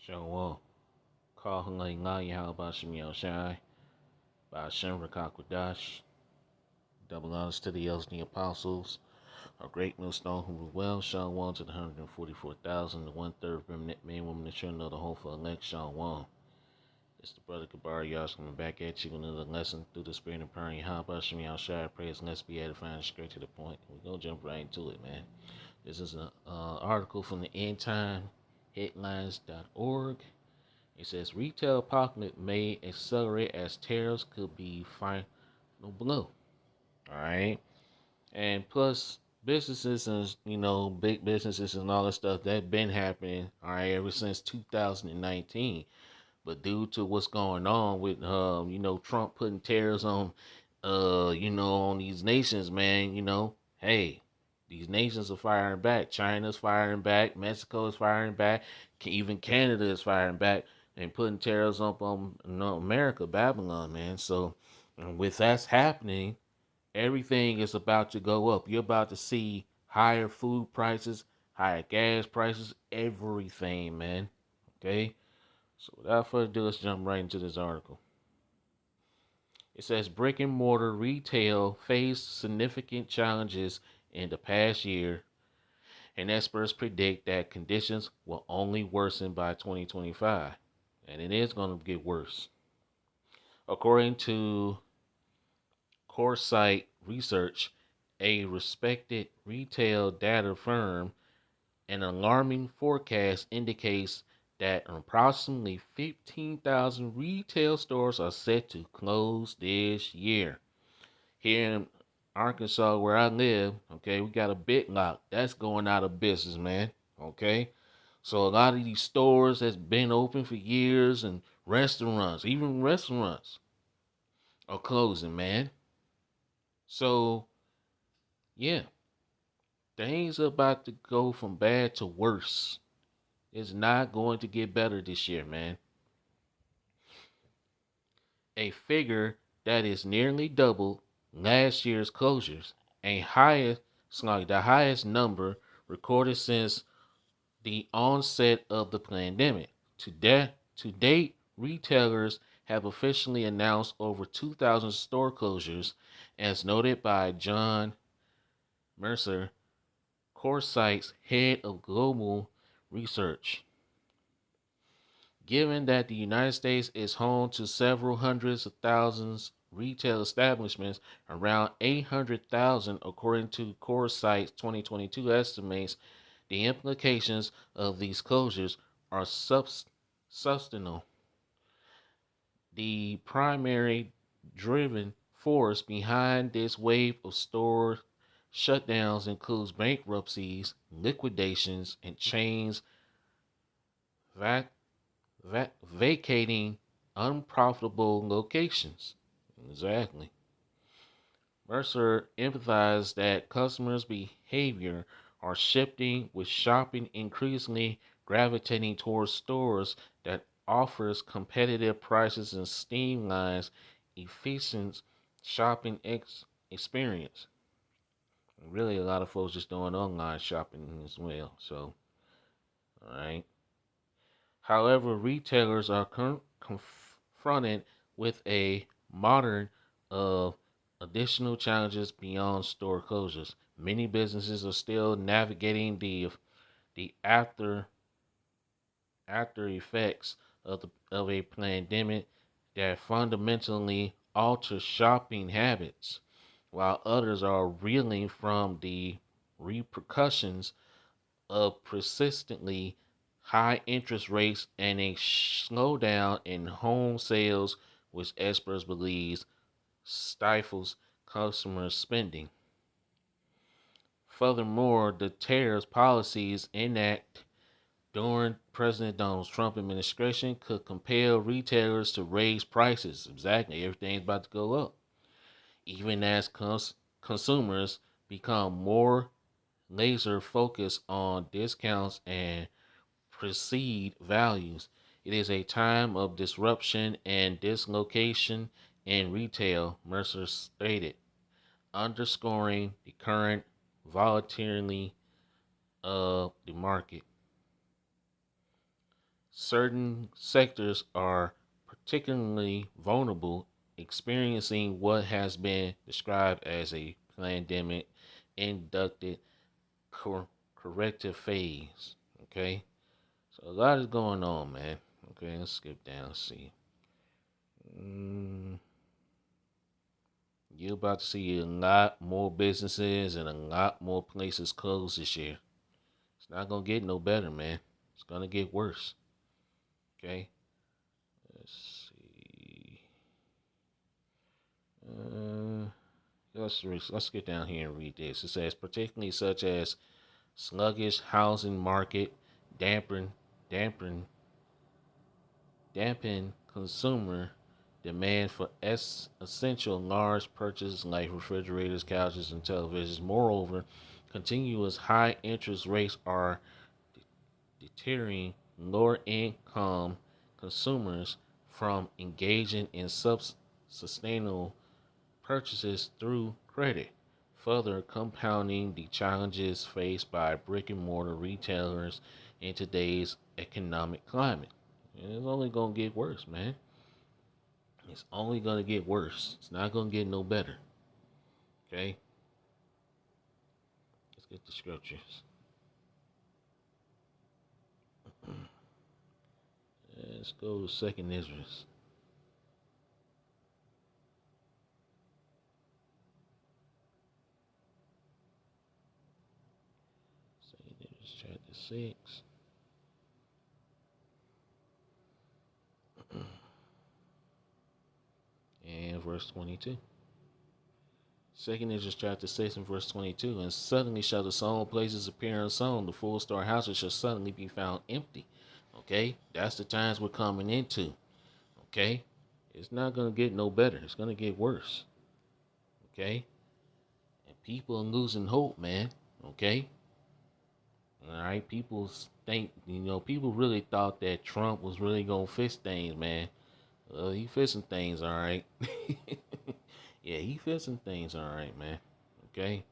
Shalom. Call Halay Yahweh Bashim Yoshai, Bashem Rakakwadash, double honors to the elders and the apostles, our great millstone who rule well, Shalom to the 144,000, the one-third remnant man, woman, and children of the hopeful elect, Shalom. It's the brother Kabar Yash coming back at you with another lesson through the spirit and power of Yahweh Bashim Yoshai. Praise, let's be edifying straight to the point. We're going to jump right into it, man. This is an article from the endtimeheadlines.org. It says retail apocalypse may accelerate as tariffs could be final blow. All right, and plus businesses and big businesses and all that stuff that been happening. All right, ever since 2019. But due to what's going on with Trump putting tariffs on on these nations, man, hey, these nations are firing back. China's firing back. Mexico is firing back. Even Canada is firing back and putting tariffs up on America, Babylon, man. So with that happening, everything is about to go up. You're about to see higher food prices, higher gas prices, everything, man. Okay? So without further ado, let's jump right into this article. It says brick and mortar retail faced significant challenges in the past year, and experts predict that conditions will only worsen by 2025. And it is going to get worse. According to Coresight Research, a respected retail data firm, an alarming forecast indicates that approximately 15,000 retail stores are set to close this year. Here in Arkansas, where I live, okay, we got a Big Lock that's going out of business, man. Okay, so a lot of these stores that's been open for years and restaurants, even restaurants, are closing, man. So yeah, things are about to go from bad to worse. It's not going to get better this year, man. A figure that is nearly double last year's closures, the highest number recorded since the onset of the pandemic. To date, retailers have officially announced over 2,000 store closures, as noted by John Mercer, Coresight's head of global research. Given that the United States is home to several hundreds of thousands retail establishments, around 800,000 according to Coresight's 2022 estimates, the implications of these closures are substantial. The primary driven force behind this wave of store shutdowns includes bankruptcies, liquidations, and chains vacating unprofitable locations. Exactly. Mercer emphasized that customers' behavior are shifting, with shopping increasingly gravitating towards stores that offers competitive prices and streamlines efficient shopping experience. Really, a lot of folks just doing online shopping as well. So, all right. However, retailers are confronted with a modern of additional challenges beyond store closures. Many businesses are still navigating the after effects of a pandemic that fundamentally alter shopping habits, while others are reeling from the repercussions of persistently high interest rates and a slowdown in home sales, which experts believe stifles customer spending. Furthermore, the tariffs policies enacted during President Donald Trump administration could compel retailers to raise prices. Exactly, everything's about to go up, even as consumers become more laser focused on discounts and perceived values. It is a time of disruption and dislocation in retail, Mercer stated, underscoring the current volatility of the market. certain sectors are particularly vulnerable, experiencing what has been described as a pandemic inducted cor- corrective phase. Okay, so a lot is going on, man. Okay, let's skip down. Let's see. Mm, you're about to see a lot more businesses and a lot more places close this year. It's not gonna get no better, man. It's gonna get worse. Okay. Let's see. Uh, let's get down here and read this. It says particularly such as sluggish housing market, dampen dampen dampen consumer demand for essential large purchases like refrigerators, couches, and televisions. Moreover, continuous high interest rates are deterring lower income consumers from engaging in sustainable purchases through credit, further compounding the challenges faced by brick and mortar retailers in today's economic climate. And it's only going to get worse, man. It's only going to get worse. It's not going to get no better. Okay? Let's get the scriptures. Let's go to Second Israel. Second Israel chapter 6. And verse 22. Second Ezra chapter 6 and verse 22. And suddenly shall the solemn places appear unsown, the full store houses shall suddenly be found empty. Okay? That's the times we're coming into. Okay? It's not going to get no better. It's going to get worse. Okay? And people are losing hope, man. Okay? All right? People think, people really thought that Trump was really going to fix things, man. He fixing things, all right. Yeah, he fixing things, all right, man. Okay?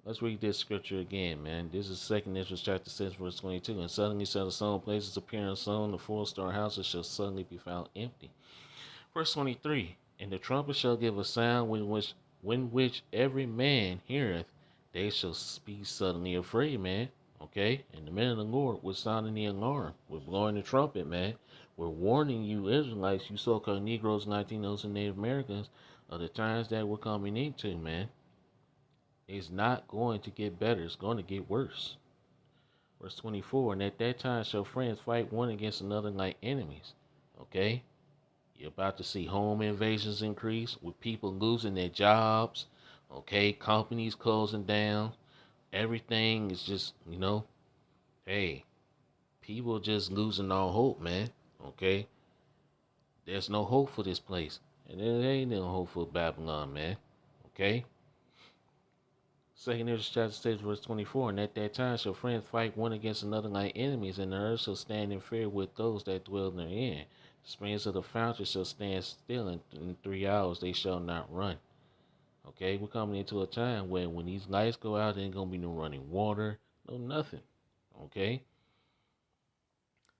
Let's read this scripture again, man. This is Second Ezra chapter 6, verse 22. And suddenly shall the sown places appear unsown, the four-star houses shall suddenly be found empty. Verse 23. And the trumpet shall give a sound when which every man heareth, they shall be suddenly afraid, man. Okay? And the men of the Lord were sounding the alarm. We're blowing the trumpet, man. We're warning you Israelites, you so-called Negroes, Latinos, and Native Americans, of the times that we're coming into, man. It's not going to get better. It's going to get worse. Verse 24, and at that time shall friends fight one against another like enemies. Okay? You're about to see home invasions increase with people losing their jobs. Okay? Companies closing down. Everything is just, hey, people just losing all hope, man. Okay? There's no hope for this place. And there ain't no hope for Babylon, man. Okay? Second Ezra chapter 6, verse 24. And at that time shall friends fight one against another like enemies, and the earth shall stand in fear with those that dwell therein. The springs of the fountain shall stand still, and in 3 hours they shall not run. Okay, we're coming into a time where when these lights go out, there ain't gonna be no running water, no nothing. Okay?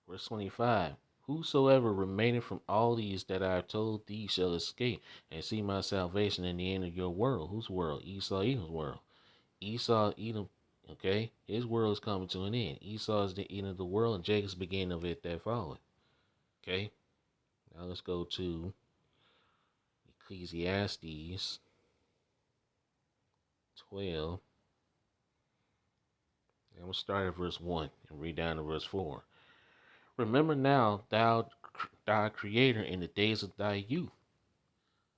Verse 25. Whosoever remaineth from all these that I have told thee shall escape and see my salvation in the end of your world. Whose world? Esau, Edom's world. Esau, Edom, okay, his world is coming to an end. Esau is the end of the world, and Jacob's the beginning of it that followed. Okay, now let's go to Ecclesiastes 12. And we'll start at verse 1 and read down to verse 4. Remember now thou thy creator in the days of thy youth,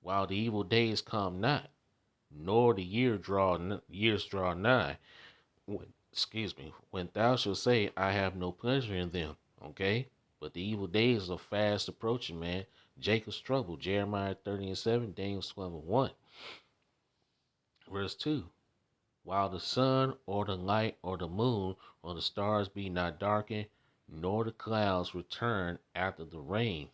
while the evil days come not, nor the years draw nigh, when thou shalt say, I have no pleasure in them. Okay? But the evil days are fast approaching, man. Jacob's trouble, Jeremiah 30 and 7, Daniel 12 and 1. Verse 2. While the sun or the light or the moon or the stars be not darkened, nor the clouds return after the rain.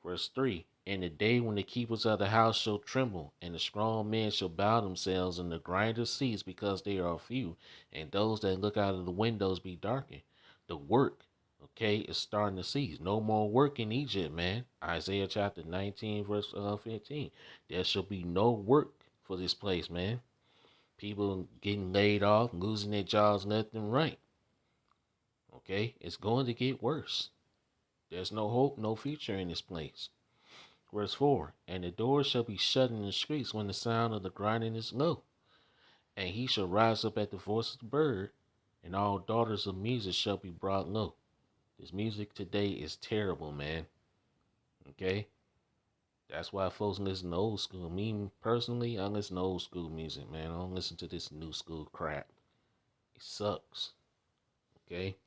Verse 3. In the day when the keepers of the house shall tremble, and the strong men shall bow themselves, and the grinders cease because they are few, and those that look out of the windows be darkened. The work, Okay, it's starting to cease. No more work in Egypt, man. Isaiah chapter 19, verse 15. There shall be no work for this place, man. People getting laid off, losing their jobs left and right. Okay, it's going to get worse. There's no hope, no future in this place. Verse 4. And the doors shall be shut in the streets when the sound of the grinding is low. And he shall rise up at the voice of the bird, and all daughters of music shall be brought low. This music today is terrible, man. Okay? That's why folks listen to old school. Me personally, I listen to old school music, man. I don't listen to this new school crap. It sucks. Okay? It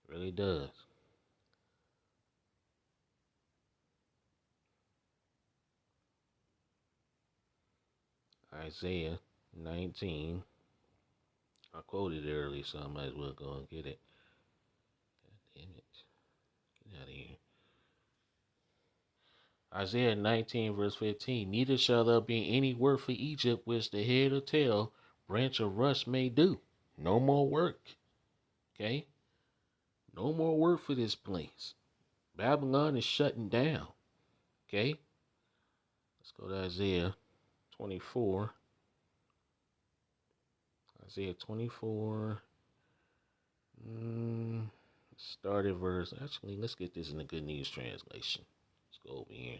really does. Isaiah 19. I quoted it earlier, so I might as well go and get it. God damn it. Get out of here. Isaiah 19, verse 15. Neither shall there be any work for Egypt which the head or tail, branch or rush may do. No more work. Okay? No more work for this place. Babylon is shutting down. Okay? Let's go to Isaiah 24. Isaiah 24. Start at verse. Actually, let's get this in the Good News Translation. Let's go over here.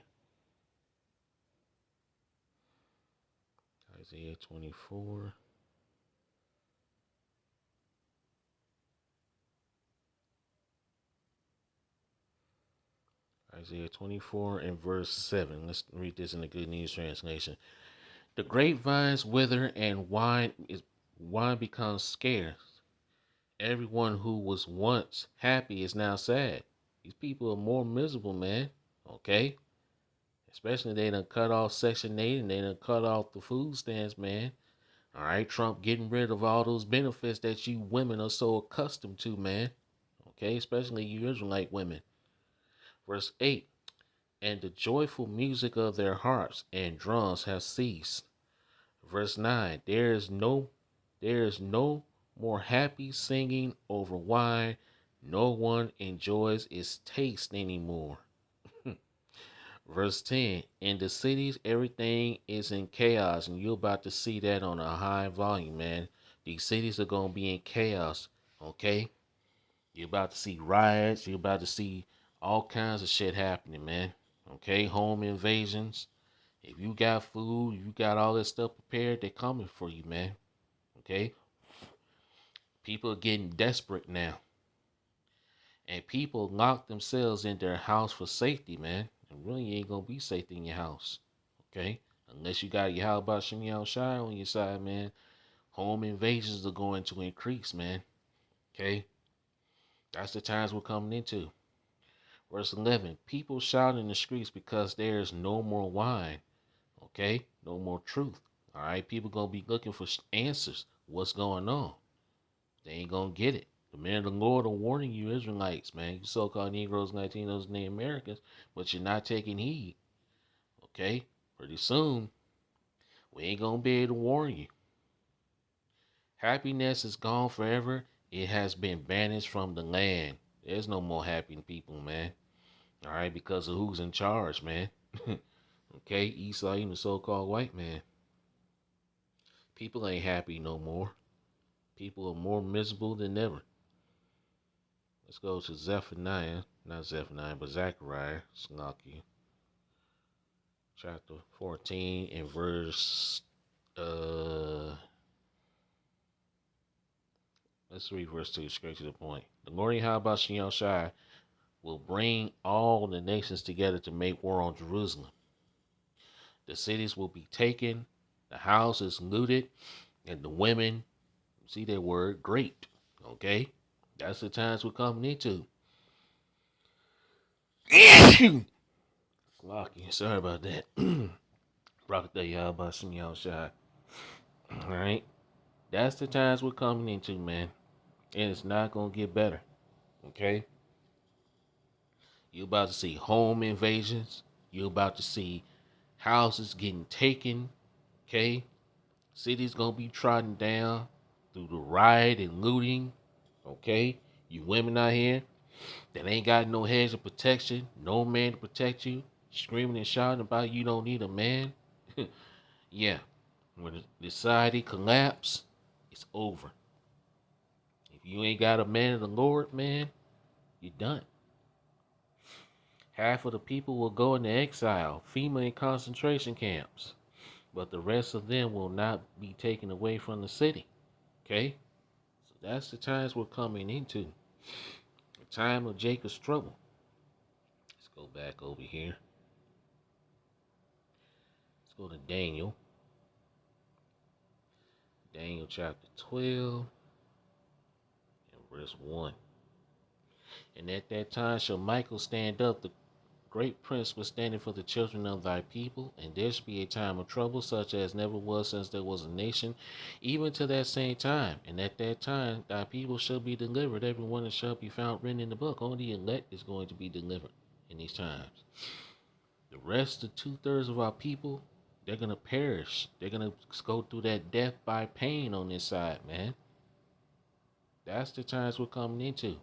Isaiah 24. Isaiah 24 and verse 7. Let's read this in the Good News Translation. The grapevines wither and wine becomes scarce. Everyone who was once happy is now sad. These people are more miserable, man. Okay? Especially they done cut off Section 8 and they done cut off the food stamps, man. All right, Trump getting rid of all those benefits that you women are so accustomed to, man. Okay, especially you Israelite women. Verse 8. And the joyful music of their harps and drums have ceased. Verse 9. There is no more happy singing over wine. No one enjoys its taste anymore. Verse 10. In the cities, everything is in chaos, and you're about to see that on a high volume, man. These cities are going to be in chaos, okay? You're about to see riots. You're about to see all kinds of shit happening, man. Okay? Home invasions. If you got food, you got all this stuff prepared, they're coming for you, man. Okay? People are getting desperate now. And people lock themselves in their house for safety, man. And really, you ain't going to be safe in your house. Okay? Unless you got your How About Shai on your side, man. Home invasions are going to increase, man. Okay? That's the times we're coming into. Verse 11. People shout in the streets because there is no more wine. Okay? No more truth. All right? People going to be looking for answers. What's going on? They ain't going to get it. The men of the Lord are warning you, Israelites, man. You so-called Negroes, Latinos, and Native Americans, but you're not taking heed. Okay? Pretty soon, we ain't going to be able to warn you. Happiness is gone forever. It has been banished from the land. There's no more happy people, man. All right? Because of who's in charge, man. Okay? Esau, even the so-called white man. People ain't happy no more. People are more miserable than ever. Let's go to Zephaniah, not Zephaniah, but Zechariah, Slocky, chapter 14 and verse, let's read verse 2 straight to the point. The Lord Yahweh Shai will bring all the nations together to make war on Jerusalem. The cities will be taken, the houses looted, and the women, see that word, raped. Okay? That's the times we're coming into. Slocky, sorry about that. Rocket y'all about some y'all shot. Alright? That's the times we're coming into, man. And it's not gonna get better. Okay? You're about to see home invasions. You're about to see houses getting taken. Okay? Cities gonna be trodden down through the riot and looting. Okay? You women out here. that ain't got no hedge of protection, no man to protect you, screaming and shouting about you don't need a man. Yeah, when the society collapse, it's over. If you ain't got a man of the Lord, man, you're done. Half of the people will go into exile, FEMA in concentration camps, but the rest of them will not be taken away from the city. Okay? So that's the times we're coming into. The time of Jacob's trouble. Let's go back over here. Let's go to Daniel. Daniel chapter 12 and verse 1. And at that time shall Michael stand up, the great prince was standing for the children of thy people, and there shall be a time of trouble such as never was since there was a nation, even to that same time. And at that time thy people shall be delivered, every one that shall be found written in the book. Only the elect is going to be delivered in these times. The rest, the 2/3 of our people, they're gonna perish. They're gonna go through that death by pain on this side, man. That's the times we're coming into.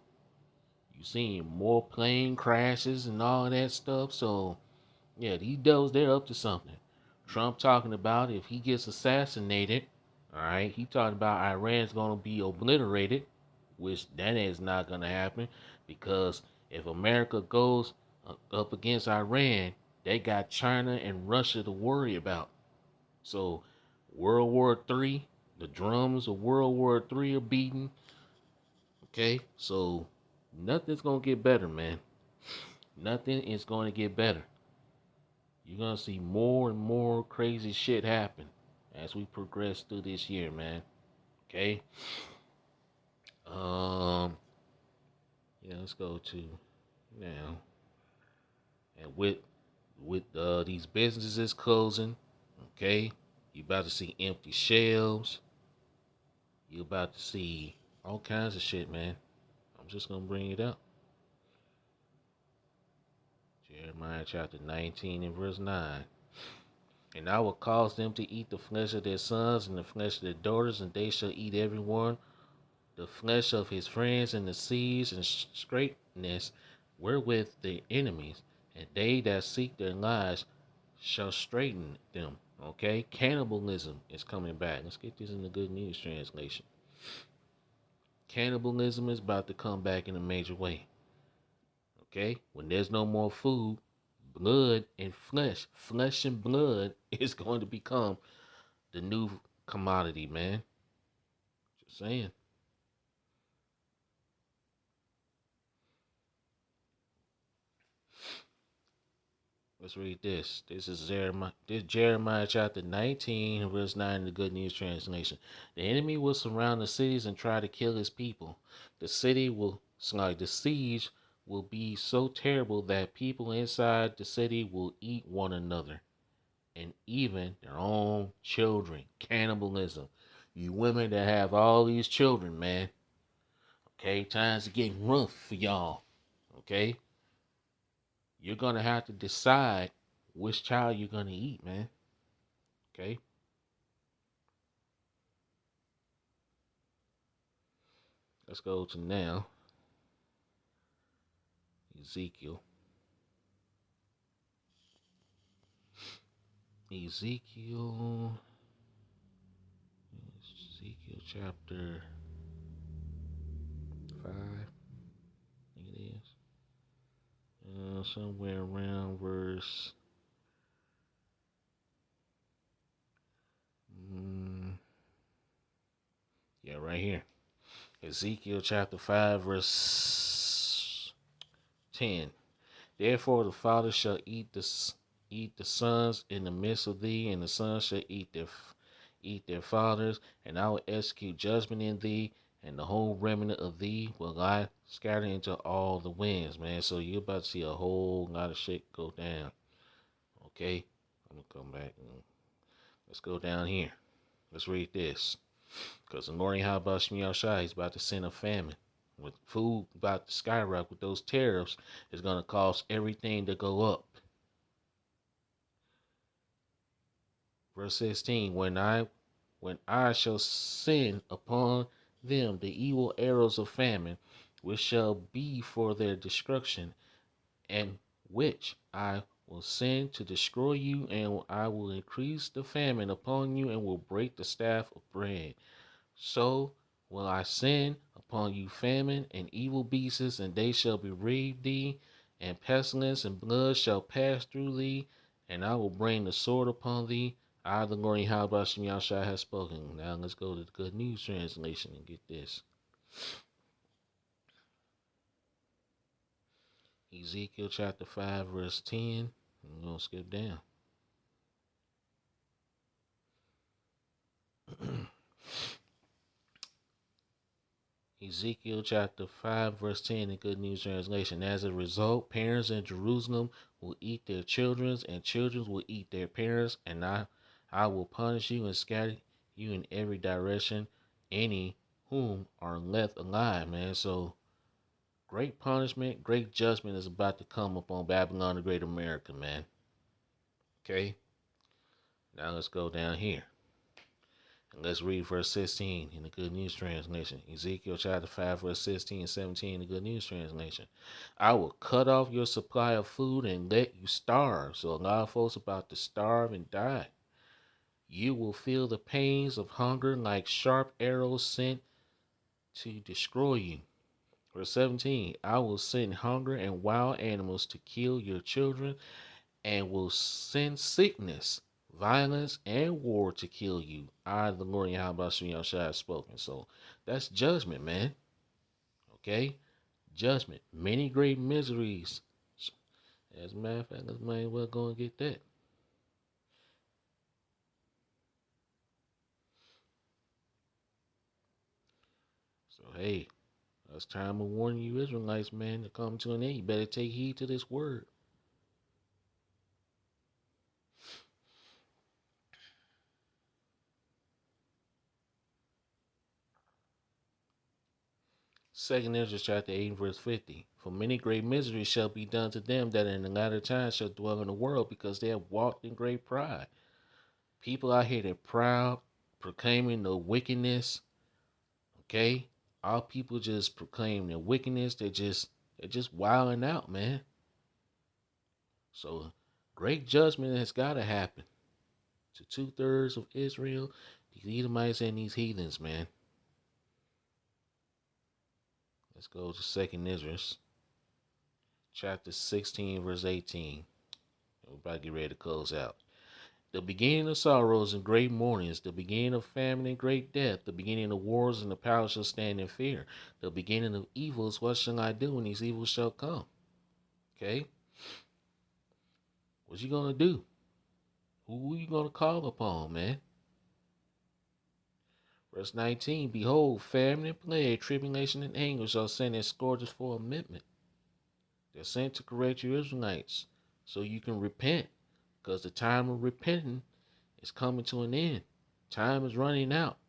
You seeing more plane crashes and all that stuff. So yeah, these devils, they're up to something. Trump talking about if he gets assassinated, all right, he talking about Iran's gonna be obliterated, which that is not gonna happen because if America goes up against Iran, they got China and Russia to worry about. So World War III, the drums of World War III are beating. Okay, so nothing's gonna get better, man. Nothing is gonna get better. You're gonna see more and more crazy shit happen as we progress through this year, man. Okay. Yeah, let's go to now. And with these businesses closing, okay, you about to see empty shelves. You about to see all kinds of shit, man. I'm just gonna bring it up. Jeremiah chapter 19 and verse 9. And I will cause them to eat the flesh of their sons and the flesh of their daughters, and they shall eat every one the flesh of his friends and the seeds and straightness wherewith their enemies, and they that seek their lives shall straighten them. Okay, cannibalism is coming back. Let's get this in the Good News Translation. Cannibalism is about to come back in a major way. Okay, when there's no more food, blood and flesh and blood is going to become the new commodity, man. Just saying. Let's read this. This is Jeremiah chapter 19, verse 9 in the Good News Translation. The enemy will surround the cities and try to kill his people. The siege will be so terrible that people inside the city will eat one another and even their own children. Cannibalism. You women that have all these children, man. Okay, times are getting rough for y'all. Okay? You're going to have to decide which child you're going to eat, man. Okay? Let's go to now Ezekiel. Ezekiel. Ezekiel chapter 5. I think it is. Somewhere around verse. Yeah, right here. Ezekiel chapter 5, verse 10. Therefore the fathers shall eat the sons in the midst of thee, and the sons shall eat their fathers, and I will execute judgment in thee, and the whole remnant of thee will lie scattered into all the winds, man. So you're about to see a whole lot of shit go down. Okay? I'm gonna come back and let's go down here. Let's read this. Because the Lord Yahweh Shai, he's about to send a famine. With food about to skyrocket with those tariffs, is going to cause everything to go up. Verse 16, when I shall send upon them the evil arrows of famine, which shall be for their destruction, and which I will send to destroy you, and I will increase the famine upon you, and will break the staff of bread. So will I send upon you famine and evil beasts, and they shall bereave thee, and pestilence and blood shall pass through thee, and I will bring the sword upon thee. I, the Lord Yahweh Yahshua, has spoken. Now let's go to the Good News Translation and get this. Ezekiel chapter 5, verse 10. I'm going to skip down. Ezekiel chapter 5, verse 10, the Good News Translation. As a result, parents in Jerusalem will eat their children, and children will eat their parents, and I will punish you and scatter you in every direction, any whom are left alive, man. So, great punishment, great judgment is about to come upon Babylon the Great America, man. Okay? Now let's go down here. And let's read verse 16 in the Good News Translation. Ezekiel chapter 5, verse 16 and 17 in the Good News Translation. I will cut off your supply of food and let you starve. So a lot of folks about to starve and die. You will feel the pains of hunger like sharp arrows sent to destroy you. Verse 17, I will send hunger and wild animals to kill your children, and will send sickness, violence, and war to kill you. I, the Lord Yahweh Yahshua, have spoken. So that's judgment, man. Okay? Judgment. Many great miseries. As a matter of fact, let's might well go and get that. So, hey, it's time to warn you Israelites, man, to come to an end. You better take heed to this word. Second Ezra chapter 8 verse 50. For many great miseries shall be done to them that in the latter times shall dwell in the world, because they have walked in great pride. People out here that proud, proclaiming the wickedness. Okay? All people just proclaim their wickedness. They're just wilding out, man. So great judgment has gotta happen to 2/3 of Israel, these Edomites and these heathens, man. Let's go to Second Ezra chapter 16, verse 18. We're about to get ready to close out. The beginning of sorrows and great mournings, the beginning of famine and great death, the beginning of wars, and the power shall stand in fear. The beginning of evils, what shall I do when these evils shall come? Okay? What you gonna do? Who you gonna call upon, man? Verse 19, behold, famine and plague, tribulation and anger shall send as scourges for amendment. They're sent to correct you Israelites so you can repent, because the time of repenting is coming to an end. Time is running out.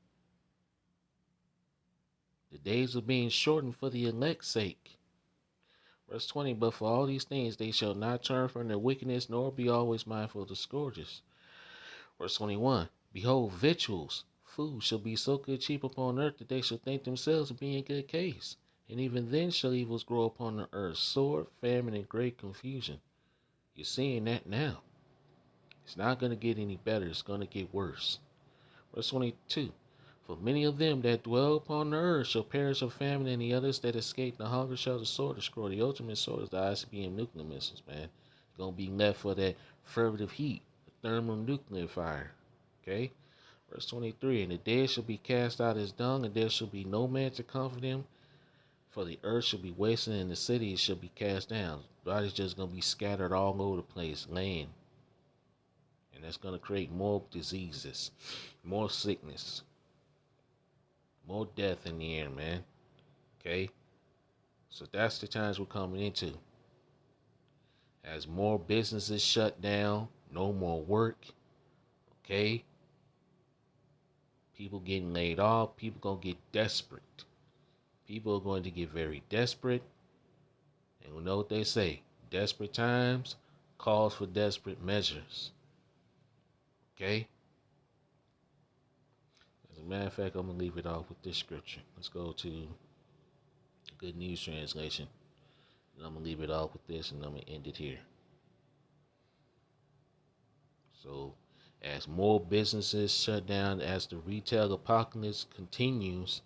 The days are being shortened for the elect's sake. Verse 20, but for all these things they shall not turn from their wickedness, nor be always mindful of the scourges. Verse 21, behold, victuals, food shall be so good cheap upon earth that they shall think themselves to be in good case. And even then shall evils grow upon the earth, sword, famine, and great confusion. You're seeing that now. It's not going to get any better. It's going to get worse. Verse 22, for many of them that dwell upon the earth shall perish of famine, and the others that escape the hunger shall the sword destroy. The ultimate sword is the ICBM nuclear missiles, man. Going to be left for that fervent heat, the thermonuclear fire. Okay? Verse 23, and the dead shall be cast out as dung, and there shall be no man to comfort them, for the earth shall be wasted, and the cities shall be cast down. Bodies just going to be scattered all over the place, land. And that's going to create more diseases, more sickness, more death in the air, man. Okay? So that's the times we're coming into. As more businesses shut down, no more work. Okay? People getting laid off. People going to get desperate. People are going to get very desperate. And we know what they say. Desperate times calls for desperate measures. Okay? As a matter of fact, I'm going to leave it off with this scripture. Let's go to Good News Translation. And I'm gonna leave it off with this, and I'm gonna end it here. So, as more businesses shut down, as the retail apocalypse continues,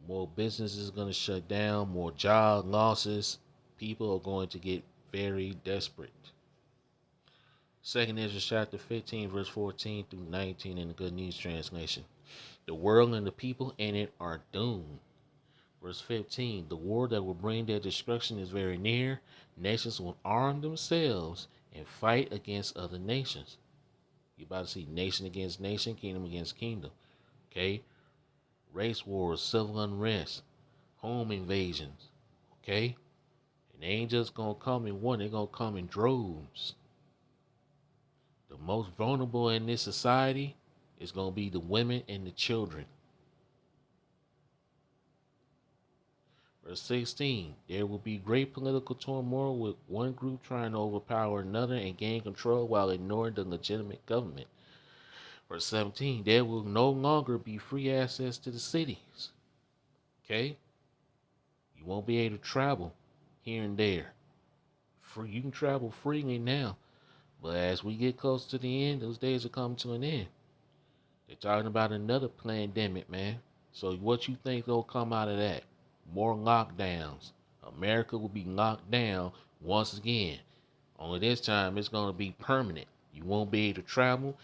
more businesses are going to shut down, more job losses. People are going to get very desperate. Second Ezra chapter 15, verse 14 through 19 in the Good News Translation. The world and the people in it are doomed. Verse 15, the war that will bring their destruction is very near. Nations will arm themselves and fight against other nations. You're about to see nation against nation, kingdom against kingdom. Okay? Race wars, civil unrest, home invasions. Okay? And they ain't just gonna come in one, they're gonna come in droves. The most vulnerable in this society is gonna be the women and the children. Verse 16, there will be great political turmoil with one group trying to overpower another and gain control while ignoring the legitimate government. Verse 17, there will no longer be free access to the cities. Okay? You won't be able to travel here and there. You can travel freely now, but as we get close to the end, those days are coming to an end. They're talking about another pandemic, man. So what you think will come out of that? More lockdowns. America will be locked down once again. Only this time it's going to be permanent. You won't be able to travel,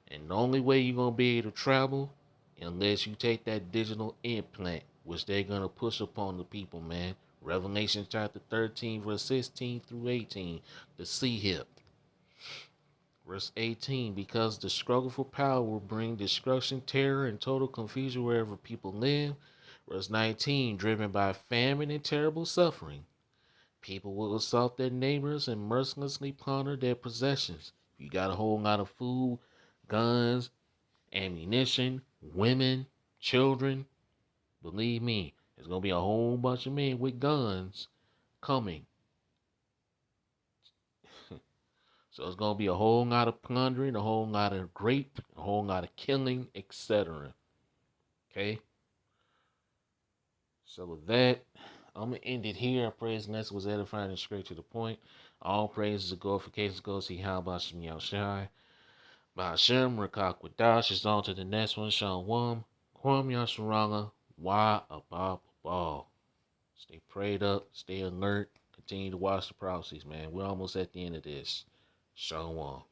and the only way you're going to be able to travel unless you take that digital implant, which they're going to push upon the people, man. Revelation chapter 13, verse 16 through 18, the C-hip. Verse 18, because the struggle for power will bring destruction, terror, and total confusion wherever people live. Verse 19, driven by famine and terrible suffering, people will assault their neighbors and mercilessly plunder their possessions. You got a whole lot of food, guns, ammunition, women, children. Believe me, there's going to be a whole bunch of men with guns coming. So it's going to be a whole lot of plundering, a whole lot of rape, a whole lot of killing, etc. Okay? So with that, I'm going to end it here. I pray this lesson was edifying and straight to the point. All praises and glorifications go see how about Shem Yahushai. Ba'ashem, Rakak Wadash is on to the next one. Shalom, Kwam Yasharanga, Wa Abab Ball. Stay prayed up, stay alert, continue to watch the prophecies, man. We're almost at the end of this. Shalom.